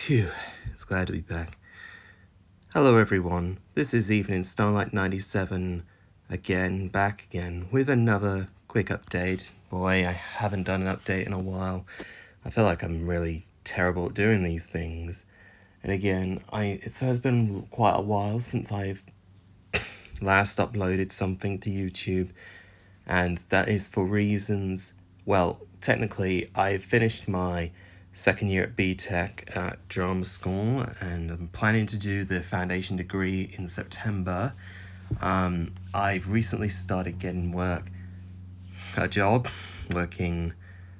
Phew, it's glad to be back. Hello everyone, this is Evening Starlight 97 back again with another quick update. Boy, I haven't done an update in a while. I feel like I'm really terrible at doing these things. And again, it has been quite a while since I've last uploaded something to YouTube, and that is for reasons, well, technically I finished my second year at BTEC at drama school, and I'm planning to do the foundation degree in September. I've recently started getting a job working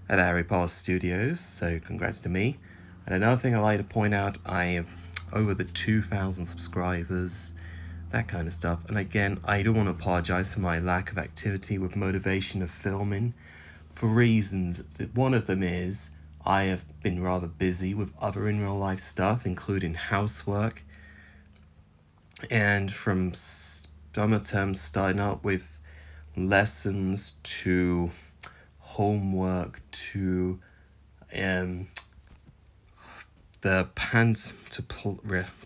at Harry Potter Studios, so congrats to me. And another thing I like to point out, I have over the 2,000 subscribers, that kind of stuff. And again, I don't want to apologize for my lack of activity with motivation of filming for reasons. One of them is I have been rather busy with other in real life stuff, including housework, and from summer term starting out with lessons to homework to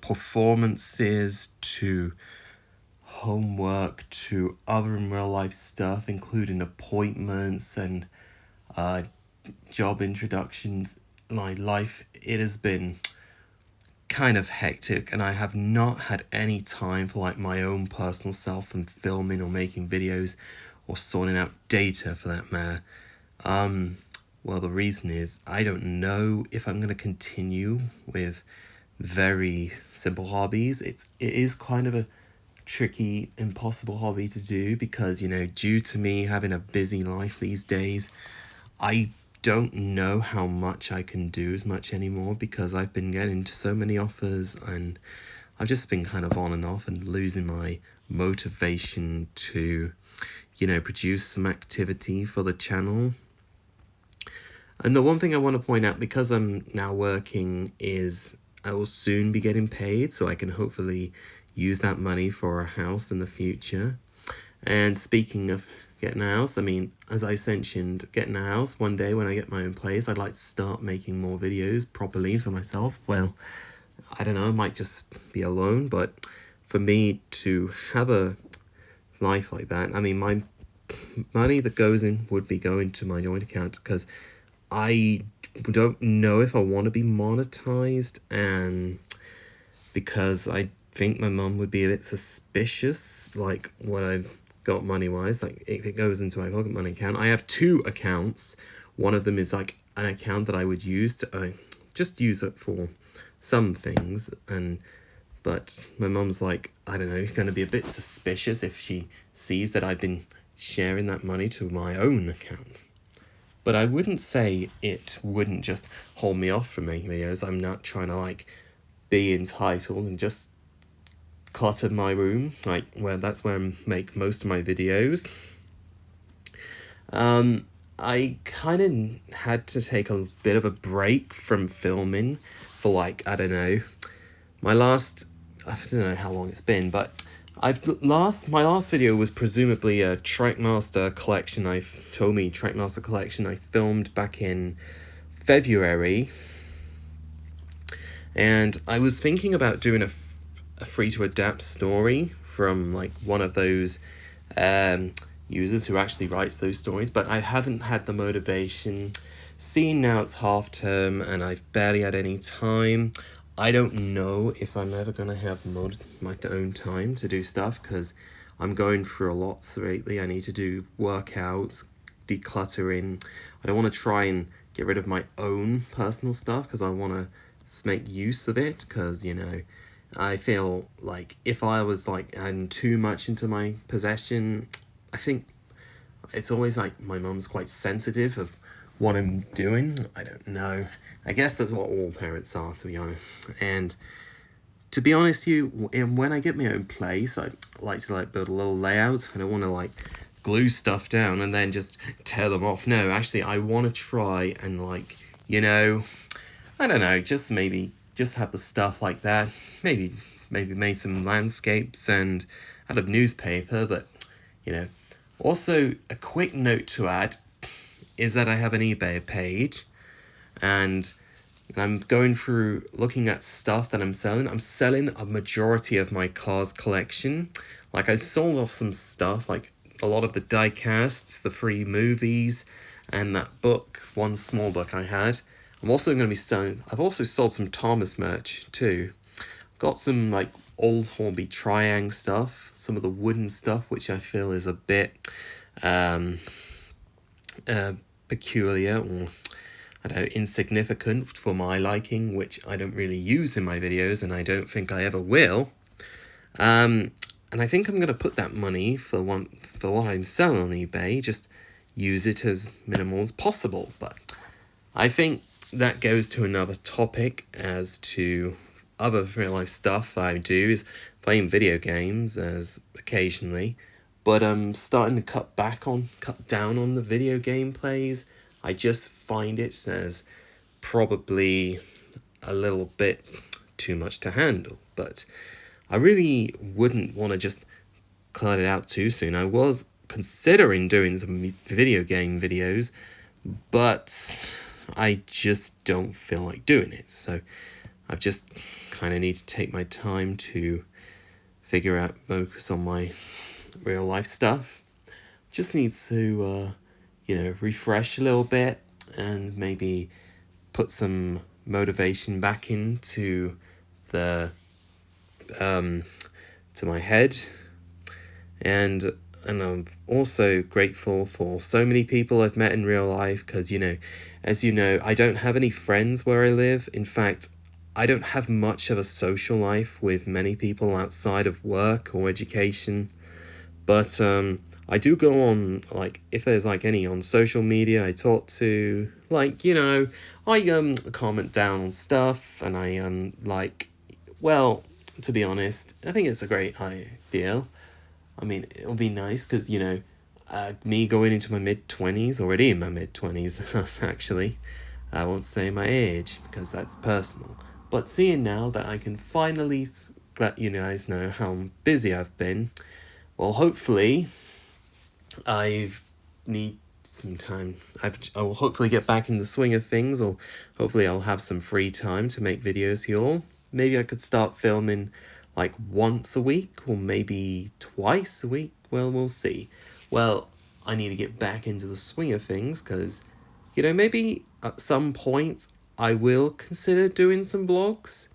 performances to homework to other in real life stuff, including appointments and job introductions. My life, it has been kind of hectic, and I have not had any time for like my own personal self and filming or making videos or sorting out data for that matter. Well, the reason is I don't know if I'm going to continue with very simple hobbies. It is kind of a tricky, impossible hobby to do because, due to me having a busy life these days, I don't know how much I can do as much anymore because I've been getting so many offers, and I've just been kind of on and off and losing my motivation to, produce some activity for the channel. And the one thing I want to point out, because I'm now working, is I will soon be getting paid, so I can hopefully use that money for a house in the future. And speaking of getting a house, as I mentioned, getting a house one day when I get my own place, I'd like to start making more videos properly for myself. Well, I don't know, I might just be alone, but for me to have a life like that, my money that goes in would be going to my joint account, because I don't know if I want to be monetized, and because I think my mum would be a bit suspicious, like what I've got money-wise, like if it goes into my pocket money account. I have two accounts. One of them is like an account that I would use to just use it for some things, but my mum's like, I don't know, going to be a bit suspicious if she sees that I've been sharing that money to my own account. But I wouldn't say it wouldn't just hold me off from making videos. I'm not trying to be entitled and just clutter my room, that's where I make most of my videos. I kind of had to take a bit of a break from filming for I don't know, I don't know how long it's been, but my last video was presumably a Trackmaster collection. Trackmaster collection I filmed back in February, and I was thinking about doing a free to adapt story from one of those users who actually writes those stories, but I haven't had the motivation. Seeing now it's half term and I've barely had any time, I don't know if I'm ever going to have my own time to do stuff, because I'm going through a lot lately. I need to do workouts, decluttering. I don't want to try and get rid of my own personal stuff because I want to make use of it, because, I feel like if I was adding too much into my possession, I think it's always my mum's quite sensitive of what I'm doing. I don't know. I guess that's what all parents are, to be honest. And to be honest with you, when I get my own place, I like to build a little layout. I don't want to glue stuff down and then just tear them off. No, actually, I want to try and I don't know, just have the stuff like that. Maybe made some landscapes and out of newspaper, but Also, a quick note to add is that I have an eBay page, and and I'm going through looking at stuff that I'm selling. I'm selling a majority of my cars collection. Like I sold off some stuff, like a lot of the die casts, the free movies, and that book, one small book I had. I'm also going to be selling, I've also sold some Thomas merch too. Got some like old Hornby Triang stuff, some of the wooden stuff, which I feel is a bit um, peculiar, or I don't know, insignificant for my liking, which I don't really use in my videos, and I don't think I ever will. And I think I'm going to put that money for what I'm selling on eBay, just use it as minimal as possible. But I think that goes to another topic as to other real life stuff I do is playing video games as occasionally, but I'm starting to cut down on the video game plays. I just find it as probably a little bit too much to handle, but I really wouldn't want to just cut it out too soon. I was considering doing some video game videos, but I just don't feel like doing it. So I've just kind of need to take my time to focus on my real life stuff. Just need to, refresh a little bit and maybe put some motivation back into the, to my head. And I'm also grateful for so many people I've met in real life because, as you know, I don't have any friends where I live. In fact, I don't have much of a social life with many people outside of work or education. But I do go on, like, if there's, like, any on social media I talk to, like, I comment down on stuff and I, well, to be honest, I think it's a great idea. I mean, it'll be nice because, me going into my mid-20s, already in my mid-20s, actually. I won't say my age because that's personal. But seeing now that I can finally let you guys know how busy I've been, well, hopefully, I need some time. I will hopefully get back in the swing of things, or hopefully I'll have some free time to make videos for you all. Maybe I could start filming like once a week or maybe twice a week. Well, we'll see. Well, I need to get back into the swing of things because, maybe at some point I will consider doing some vlogs.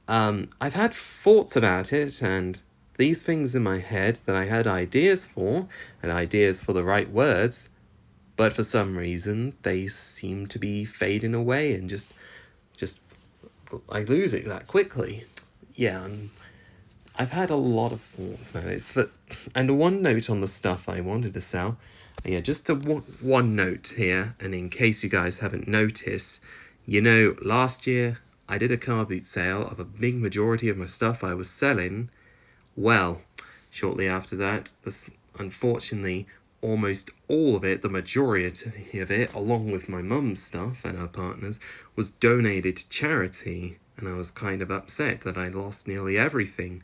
I've had thoughts about it and these things in my head that I had ideas for and ideas for the right words, but for some reason they seem to be fading away and just I lose it that quickly. Yeah, I've had a lot of thoughts about it. And one note on the stuff I wanted to sell. Yeah, just one note here, and in case you guys haven't noticed, last year I did a car boot sale of a big majority of my stuff I was selling. Well, shortly after that, unfortunately, almost all of it, the majority of it, along with my mum's stuff and her partner's, was donated to charity, and I was kind of upset that I lost nearly everything.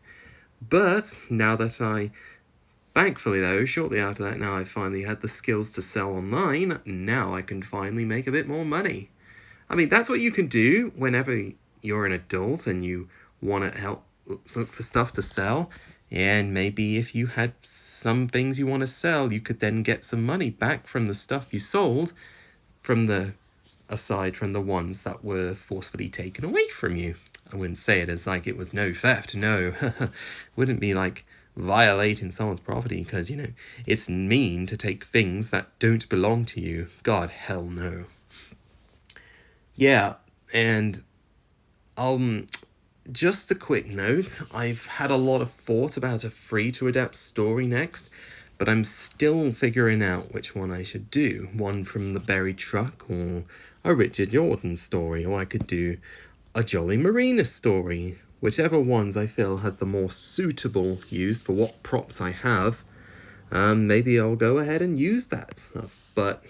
But now that thankfully though, shortly after that, now I finally had the skills to sell online, now I can finally make a bit more money. I mean, that's what you can do whenever you're an adult and you want to help look for stuff to sell. And maybe if you had some things you want to sell, you could then get some money back from the stuff you sold, aside from the ones that were forcefully taken away from you. I wouldn't say it as like it was no theft, no. Wouldn't be like violating someone's property because, it's mean to take things that don't belong to you. God, hell no. Yeah, and just a quick note, I've had a lot of thought about a free-to-adapt story next, but I'm still figuring out which one I should do. One from the Buried Truck, or a Richard Jordan story, or I could do a Jolly Marina story. Whichever ones I feel has the more suitable use for what props I have, maybe I'll go ahead and use that stuff. But,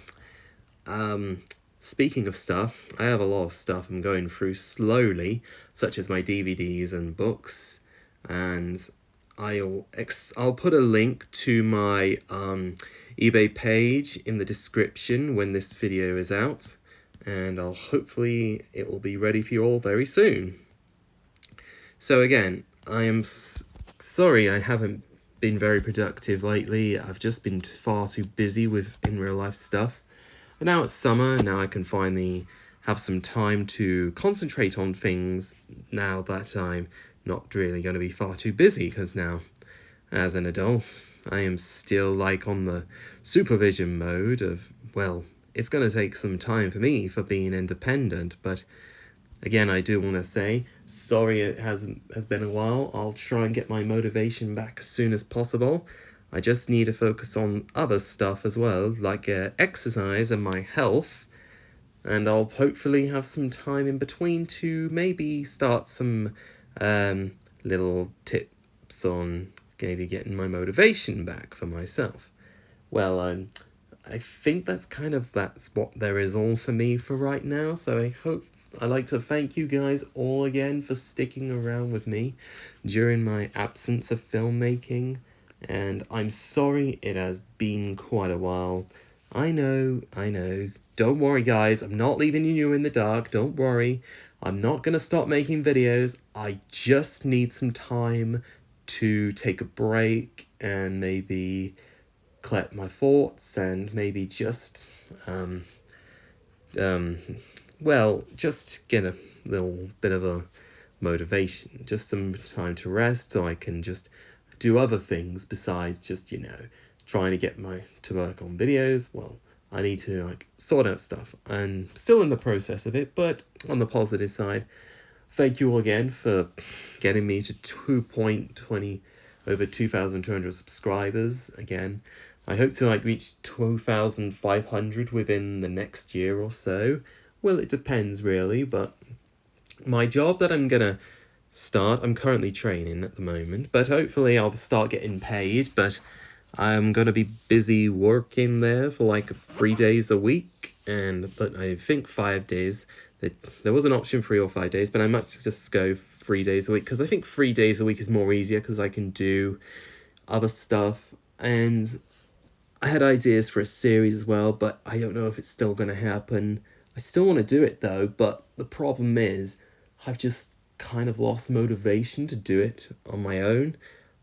speaking of stuff, I have a lot of stuff I'm going through slowly, such as my DVDs and books, and I'll put a link to my eBay page in the description when this video is out, and hopefully it will be ready for you all very soon. So again, I am sorry I haven't been very productive lately. I've just been far too busy with in real life stuff. But now it's summer, now I can finally have some time to concentrate on things now that I'm not really going to be far too busy, because now, as an adult, I am still like on the supervision mode of, well, it's going to take some time for me for being independent, but again, I do want to say, sorry it has been a while. I'll try and get my motivation back as soon as possible. I just need to focus on other stuff as well, like exercise and my health. And I'll hopefully have some time in between to maybe start some little tips on maybe getting my motivation back for myself. Well, I think that's what there is all for me for right now. So I'd like to thank you guys all again for sticking around with me during my absence of filmmaking. And I'm sorry it has been quite a while. I know. Don't worry, guys. I'm not leaving you in the dark. Don't worry. I'm not going to stop making videos. I just need some time to take a break and maybe collect my thoughts and maybe just, just get a little bit of a motivation. Just some time to rest so I can just do other things besides just, trying to to work on videos. Well, I need to sort out stuff. I'm still in the process of it, but on the positive side, thank you all again for getting me to over 2,200 subscribers again. I hope to reach 2,500 within the next year or so. Well, it depends really, but my job that I'm gonna start, I'm currently training at the moment, but hopefully I'll start getting paid, but I'm gonna be busy working there for 3 days a week, but I think 5 days. There was an option 3 or 5 days, but I might just go 3 days a week, because I think 3 days a week is more easier, because I can do other stuff. And I had ideas for a series as well, but I don't know if it's still going to happen. I still want to do it though, but the problem is I've just kind of lost motivation to do it on my own.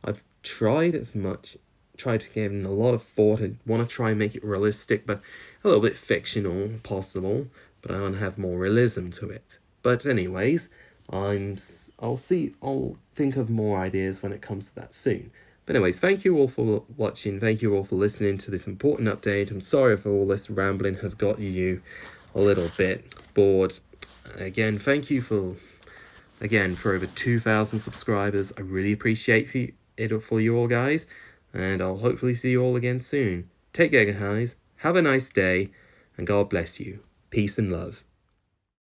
I've tried to give it a lot of thought. I want to try and make it realistic, but a little bit fictional possible, but I want to have more realism to it. But anyways, I'll think of more ideas when it comes to that soon. But anyways, thank you all for watching. Thank you all for listening to this important update. I'm sorry if all this rambling has got you a little bit bored. Again, thank you for over 2,000 subscribers. I really appreciate it for you all, guys. And I'll hopefully see you all again soon. Take care, guys. Have a nice day. And God bless you. Peace and love.